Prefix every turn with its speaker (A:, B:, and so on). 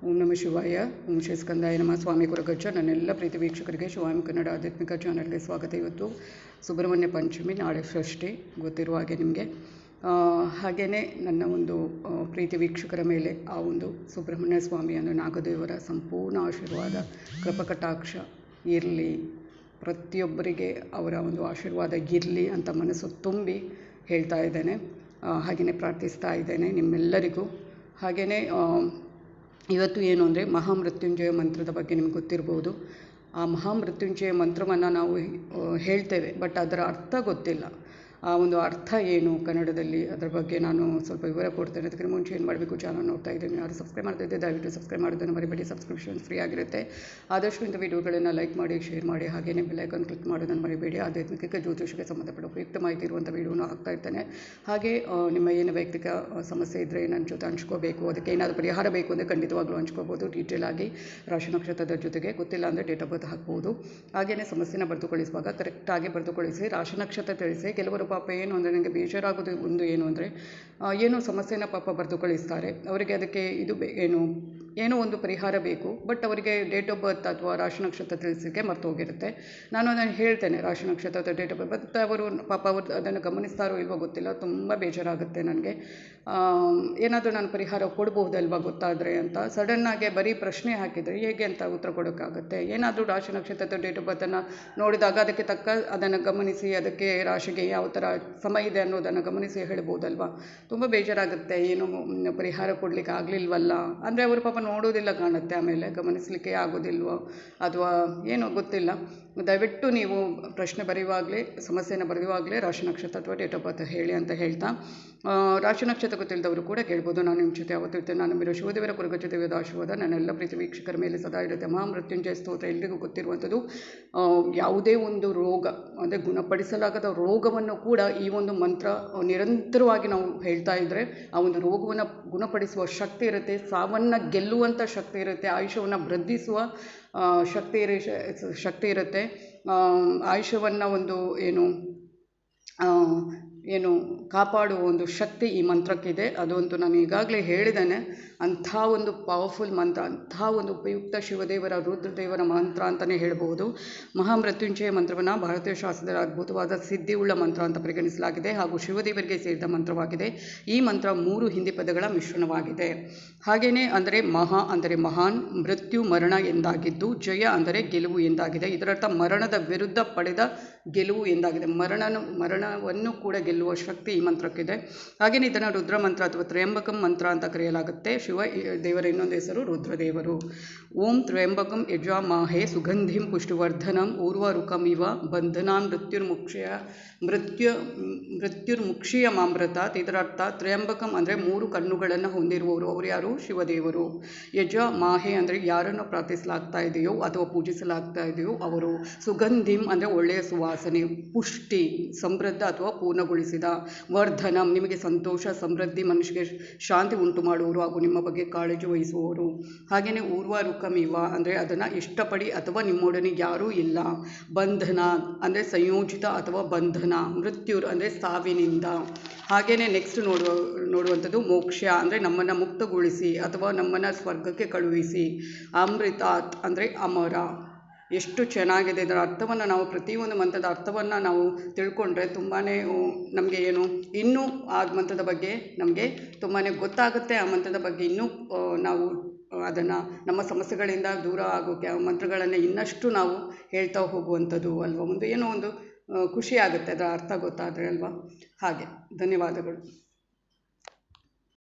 A: ಓಂ ನಮ ಶಿವಾಯ. ಓಂ ಶ್ರೀ ಸ್ಕಂದಾಯ ನಮಃ. ಸ್ವಾಮಿ ಕುರಗಜ್ಜ. ನನ್ನೆಲ್ಲ ಪ್ರೀತಿ ವೀಕ್ಷಕರಿಗೆ ಶಿವಾಮಿ ಕನ್ನಡ ಆಧ್ಯಾತ್ಮಿಕ ಚಾನಲ್ಗೆ ಸ್ವಾಗತ. ಇವತ್ತು ಸುಬ್ರಹ್ಮಣ್ಯ ಪಂಚಮಿ, ನಾಳೆ ಷಷ್ಠಿ ಗೊತ್ತಿರುವ ಹಾಗೆ ನಿಮಗೆ. ಹಾಗೆಯೇ ನನ್ನ ಒಂದು ಪ್ರೀತಿ ವೀಕ್ಷಕರ ಮೇಲೆ ಆ ಒಂದು ಸುಬ್ರಹ್ಮಣ್ಯ ಸ್ವಾಮಿಯನ್ನು ನಾಗದೇವರ ಸಂಪೂರ್ಣ ಆಶೀರ್ವಾದ ಕೃಪಕಟಾಕ್ಷ ಇರಲಿ, ಪ್ರತಿಯೊಬ್ಬರಿಗೆ ಅವರ ಒಂದು ಆಶೀರ್ವಾದ ಇರಲಿ ಅಂತ ಮನಸ್ಸು ತುಂಬಿ ಹೇಳ್ತಾ ಇದ್ದೇನೆ. ಹಾಗೆಯೇ ಪ್ರಾರ್ಥಿಸ್ತಾ ಇದ್ದೇನೆ ನಿಮ್ಮೆಲ್ಲರಿಗೂ. ಹಾಗೆಯೇ ಇವತ್ತು ಏನು ಅಂದರೆ ಮಹಾಮೃತ್ಯುಂಜಯ ಮಂತ್ರದ ಬಗ್ಗೆ ನಿಮ್ಗೆ ಗೊತ್ತಿರ್ಬೋದು. ಆ ಮಹಾಮೃತ್ಯುಂಜಯ ಮಂತ್ರವನ್ನು ನಾವು ಹೇಳ್ತೇವೆ, ಬಟ್ ಅದರ ಅರ್ಥ ಗೊತ್ತಿಲ್ಲ. ಆ ಒಂದು ಅರ್ಥ ಏನು ಕನ್ನಡದಲ್ಲಿ, ಅದರ ಬಗ್ಗೆ ನಾನು ಸ್ವಲ್ಪ ವಿವರ ಕೊಡ್ತೇನೆ. ಅದಕ್ಕೆ ಮುಂಚೆ ಏನು ಮಾಡಬೇಕು, ಚಾನಲ್ ನೋಡ್ತಾ ಇದ್ದೀನಿ, ಯಾರು ಸಬ್ಸ್ಕ್ರೈಬ್ ಮಾಡ್ತಾ ಇದ್ದೆ ದಯವಿಟ್ಟು ಸಬ್ಸ್ಕ್ರೈಬ್ ಮಾಡೋದನ್ನು ಮರಿಬೇಡಿ. ಸಬ್ಸ್ಕ್ರಿಪ್ಷನ್ ಫ್ರೀ ಆಗಿರುತ್ತೆ. ಆದಷ್ಟು ಇಂಥ ವೀಡಿಯೋಗಳನ್ನು ಲೈಕ್ ಮಾಡಿ, ಶೇರ್ ಮಾಡಿ, ಹಾಗೆಯೇ ಬೆಲ್ಲೈಕನ್ ಕ್ಲಿಕ್ ಮಾಡೋದನ್ನು ಮರಿಬೇಡಿ. ಆಧ್ಯಾತ್ಮಿಕ ಜ್ಯೋತಿಷಕ್ಕೆ ಸಂಬಂಧಪಟ್ಟ ಉಪಯುಕ್ತ ಮಾಹಿತಿ ಇರುವಂಥ ವೀಡಿಯೋನ ಹಾಕ್ತಾ ಇರ್ತೇನೆ. ಹಾಗೆ ನಿಮ್ಮ ಏನು ವೈಯಕ್ತಿಕ ಸಮಸ್ಯೆ ಇದ್ದರೆ ನನ್ನ ಜೊತೆ ಹಂಚ್ಕೋಬೇಕು, ಅದಕ್ಕೆ ಏನಾದರೂ ಪರಿಹಾರ ಬೇಕು ಅಂದರೆ ಖಂಡಿತವಾಗ್ಲೂ ಹಂಚ್ಕೋಬೋದು. ಡೀಟೇಲ್ ಆಗಿ ರಾಶಿ ನಕ್ಷತ್ರದ ಜೊತೆಗೆ, ಗೊತ್ತಿಲ್ಲ ಅಂದರೆ ಡೇಟ್ ಆಫ್ ಬರ್ತ್ ಹಾಕ್ಬೋದು. ಹಾಗೆಯೇ ಸಮಸ್ಯೆನ ಬರೆದುಕೊಳ್ಳಿಸುವಾಗ ಕರೆಕ್ಟಾಗಿ ಬರೆದುಕೊಳ್ಳಿಸಿ, ರಾಶಿ ನಕ್ಷತ್ರ ತಿಳಿಸಿ. ಕೆಲವರು ಪಾಪ ಏನು ಅಂದರೆ ನನಗೆ ಬೇಜಾರಾಗೋದು ಒಂದು ಏನು ಅಂದರೆ, ಏನೋ ಸಮಸ್ಯೆನ ಪಾಪ ಬರೆದುಕೊಳ್ಳಿಸ್ತಾರೆ. ಅವರಿಗೆ ಅದಕ್ಕೆ ಏನೋ ಒಂದು ಪರಿಹಾರ ಬೇಕು, ಬಟ್ ಅವರಿಗೆ ಡೇಟ್ ಆಫ್ ಬರ್ತ್ ಅಥವಾ ರಾಶಿ ನಕ್ಷತ್ರ ತಿಳಿಸೋಕ್ಕೆ ಮರ್ತೋಗಿರುತ್ತೆ. ನಾನು ಅದನ್ನು ಹೇಳ್ತೇನೆ, ರಾಶಿ ನಕ್ಷತ್ರದ ಡೇಟ್ ಆಫ್ ಬರ್ತ್, ಬಟ್ ಅವರು ಪಾಪ ಅದನ್ನು ಗಮನಿಸ್ತಾರೋ ಇಲ್ವೋ ಗೊತ್ತಿಲ್ಲ. ತುಂಬ ಬೇಜಾರಾಗುತ್ತೆ ನನಗೆ. ಏನಾದರೂ ನಾನು ಪರಿಹಾರ ಕೊಡ್ಬೋದಲ್ವ ಗೊತ್ತಾದರೆ ಅಂತ. ಸಡನ್ನಾಗಿ ಬರೀ ಪ್ರಶ್ನೆ ಹಾಕಿದರೆ ಹೇಗೆ ಅಂತ ಉತ್ತರ ಕೊಡೋಕ್ಕಾಗುತ್ತೆ. ಏನಾದರೂ ರಾಶಿ ನಕ್ಷತ್ರದ ಡೇಟ್ ಆಫ್ ಬರ್ತನ್ನು ನೋಡಿದಾಗ ಅದಕ್ಕೆ ತಕ್ಕ ಅದನ್ನು ಗಮನಿಸಿ, ಅದಕ್ಕೆ ರಾಶಿಗೆ ಯಾವ ಥರ ಸಮಯ ಇದೆ ಅನ್ನೋದನ್ನು ಗಮನಿಸಿ ಹೇಳ್ಬೋದಲ್ವ. ತುಂಬ ಬೇಜಾರಾಗುತ್ತೆ, ಏನು ಪರಿಹಾರ ಕೊಡಲಿಕ್ಕೆ ಆಗಲಿಲ್ವಲ್ಲ ಅಂದರೆ ಅವರು ಪಾಪ ನೋಡೋದಿಲ್ಲ ಕಾಣುತ್ತೆ, ಆಮೇಲೆ ಗಮನಿಸಲಿಕ್ಕೆ ಆಗೋದಿಲ್ವೋ ಅಥವಾ ಏನೋ ಗೊತ್ತಿಲ್ಲ. ದಯವಿಟ್ಟು ನೀವು ಪ್ರಶ್ನೆ ಬರೆಯುವಾಗಲೇ, ಸಮಸ್ಯೆನ ಬರೆಯುವಾಗಲೇ ರಾಶಿ ನಕ್ಷತ್ರ ಅಥವಾ ಡೇಟ್ ಆಫ್ ಬರ್ತ್ ಹೇಳಿ ಅಂತ ಹೇಳ್ತಾ, ರಾಶಿ ನಕ್ಷತ್ರ ಗೊತ್ತಿಲ್ಲದವರು ಕೂಡ ಕೇಳ್ಬೋದು. ನಾನು ನಿಮ್ಮ ಜೊತೆ ಯಾವತ್ತೂ ಇರ್ತೇನೆ. ನಾನು ನಂಬಿರೋ ಶಿವದೇವರ ಕುರುಗಜ್ಜ ದೇವದ ಆಶೀರ್ವಾದ ನನ್ನೆಲ್ಲ ಪ್ರೀತಿ ವೀಕ್ಷಕರ ಮೇಲೆ ಸದಾ ಇರುತ್ತೆ. ಮಹಾಮೃತ್ಯುಂಜಯ ಸ್ತೋತ್ರ ಎಲ್ರಿಗೂ ಗೊತ್ತಿರುವಂಥದ್ದು. ಯಾವುದೇ ಒಂದು ರೋಗ ಅಂದರೆ ಗುಣಪಡಿಸಲಾಗದ ರೋಗವನ್ನು ಕೂಡ ಈ ಒಂದು ಮಂತ್ರ ನಿರಂತರವಾಗಿ ನಾವು ಹೇಳ್ತಾ ಇದ್ದರೆ ಆ ಒಂದು ರೋಗವನ್ನು ಗುಣಪಡಿಸುವ ಶಕ್ತಿ ಇರುತ್ತೆ, ಸಾವನ್ನು ಗೆಲ್ಲುವಂಥ ಶಕ್ತಿ ಇರುತ್ತೆ, ಆಯುಷ್ಯವನ್ನು ವೃದ್ಧಿಸುವ ಶಕ್ತಿ ಇರುತ್ತೆ. ಆಯುಷ್ಯವನ್ನು ಒಂದು ಏನು ಕಾಪಾಡುವ ಒಂದು ಶಕ್ತಿ ಈ ಮಂತ್ರಕ್ಕಿದೆ. ಅದಂತೂ ನಾನು ಈಗಾಗಲೇ ಹೇಳಿದ್ದೇನೆ. ಅಂಥ ಒಂದು ಪವರ್ಫುಲ್ ಮಂತ್ರ, ಅಂಥ ಒಂದು ಉಪಯುಕ್ತ ಶಿವದೇವರ ರುದ್ರದೇವರ ಮಂತ್ರ ಅಂತಲೇ ಹೇಳ್ಬೋದು. ಮಹಾಮೃತ್ಯುಂಜಯ ಮಂತ್ರವನ್ನು ಭಾರತೀಯ ಶಾಸ್ತ್ರದ ಅದ್ಭುತವಾದ ಸಿದ್ಧಿಯುಳ್ಳ ಮಂತ್ರ ಅಂತ ಪರಿಗಣಿಸಲಾಗಿದೆ ಹಾಗೂ ಶಿವದೇವರಿಗೆ ಸೇರಿದ ಮಂತ್ರವಾಗಿದೆ. ಈ ಮಂತ್ರ 3 ಹಿಂದಿ ಪದಗಳ ಮಿಶ್ರಣವಾಗಿದೆ. ಹಾಗೆಯೇ ಅಂದರೆ ಮಹಾ ಅಂದರೆ ಮಹಾನ್, ಮೃತ್ಯು ಮರಣ ಎಂದಾಗಿದ್ದು, ಜಯ ಅಂದರೆ ಗೆಲುವು ಎಂದಾಗಿದೆ. ಇದರರ್ಥ ಮರಣದ ವಿರುದ್ಧ ಪಡೆದ ಗೆಲುವು ಎಂದಾಗಿದೆ. ಮರಣವನ್ನು ಕೂಡ ಗೆಲ್ಲುವ ಶಕ್ತಿ ಈ ಮಂತ್ರಕ್ಕಿದೆ. ಹಾಗೆಯೇ ಇದನ್ನು ರುದ್ರ ಮಂತ್ರ ಅಥವಾ ತ್ರಯಂಬಕಂ ಮಂತ್ರ ಅಂತ ಕರೆಯಲಾಗುತ್ತೆ. ಶಿವ ದೇವರ ಇನ್ನೊಂದು ಹೆಸರು ರುದ್ರದೇವರು. ಓಂ ತ್ರಯಂಬಕಂ ಯಜಾಮಹೇ ಸುಗಂಧಿಂ ಪುಷ್ಟಿವರ್ಧನಂ ಊರ್ವರುಕಮಿವ ಬಂಧನಾಂ ಮೃತ್ಯುರ್ಮುಕ್ಷೀಯ ಮಾಮೃತಾತ್. ಇದರರ್ಥ ತ್ರಯಂಬಕಂ ಅಂದರೆ 3 ಕಣ್ಣುಗಳನ್ನು ಹೊಂದಿರುವವರು. ಅವರು ಯಾರು? ಶಿವದೇವರು. ಯಜಾಮಹೇ ಅಂದರೆ ಯಾರನ್ನು ಪ್ರಾರ್ಥಿಸಲಾಗ್ತಾ ಇದೆಯೋ ಅಥವಾ ಪೂಜಿಸಲಾಗ್ತಾ ಇದೆಯೋ ಅವರು. ಸುಗಂಧಿಂ ಅಂದರೆ ಒಳ್ಳೆಯ ಸುವಾಸನೆ, ಪುಷ್ಟಿ ಸಮೃದ್ಧ ಅಥವಾ ಪೂರ್ಣಗೊಳಿಸಿದ, ವರ್ಧನಂ ನಿಮಗೆ ಸಂತೋಷ ಸಮೃದ್ಧಿ ಮನುಷ್ಯಗೆ ಶಾಂತಿ ಉಂಟು ಮಾಡುವವರು ಹಾಗೂ ನಿಮ್ಮ ಬಗ್ಗೆ ಕಾಳಜಿ ವಹಿಸುವವರು. ಹಾಗೆಯೇ ಊರ್ವರುಕಮಿವ ಅಂದರೆ ಅದನ್ನು ಇಷ್ಟಪಡಿ ಅಥವಾ ನಿಮ್ಮೊಡನೆ ಯಾರೂ ಇಲ್ಲ. ಬಂಧನ ಅಂದರೆ ಸಂಯೋಜಿತ ಅಥವಾ ಬಂಧನ. ಮೃತ್ಯುರ್ ಅಂದರೆ ಸಾವಿನಿಂದ. ಹಾಗೆಯೇ ನೆಕ್ಸ್ಟ್ ನೋಡುವಂಥದ್ದು ಮೋಕ್ಷ ಅಂದರೆ ನಮ್ಮನ್ನು ಮುಕ್ತಗೊಳಿಸಿ ಅಥವಾ ನಮ್ಮನ್ನು ಸ್ವರ್ಗಕ್ಕೆ ಕಳುಹಿಸಿ. ಅಮೃತಾತ್ ಅಂದರೆ ಅಮರ. ಎಷ್ಟು ಚೆನ್ನಾಗಿದೆ ಇದರ ಅರ್ಥವನ್ನು ನಾವು, ಪ್ರತಿಯೊಂದು ಮಂತ್ರದ ಅರ್ಥವನ್ನು ನಾವು ತಿಳ್ಕೊಂಡ್ರೆ ತುಂಬಾ ನಮಗೆ ಇನ್ನೂ ಆ ಮಂತ್ರದ ಬಗ್ಗೆ ನಮಗೆ ತುಂಬಾ ಗೊತ್ತಾಗುತ್ತೆ. ಆ ಮಂತ್ರದ ಬಗ್ಗೆ ಇನ್ನೂ ನಾವು ಅದನ್ನು ನಮ್ಮ ಸಮಸ್ಯೆಗಳಿಂದ ದೂರ ಆಗೋಕ್ಕೆ ಆ ಮಂತ್ರಗಳನ್ನು ಇನ್ನಷ್ಟು ನಾವು ಹೇಳ್ತಾ ಹೋಗುವಂಥದ್ದು ಅಲ್ವಾ. ಒಂದು ಖುಷಿ ಆಗುತ್ತೆ ಅದರ ಅರ್ಥ ಗೊತ್ತಾದರೆ ಅಲ್ವಾ. ಹಾಗೆ ಧನ್ಯವಾದಗಳು.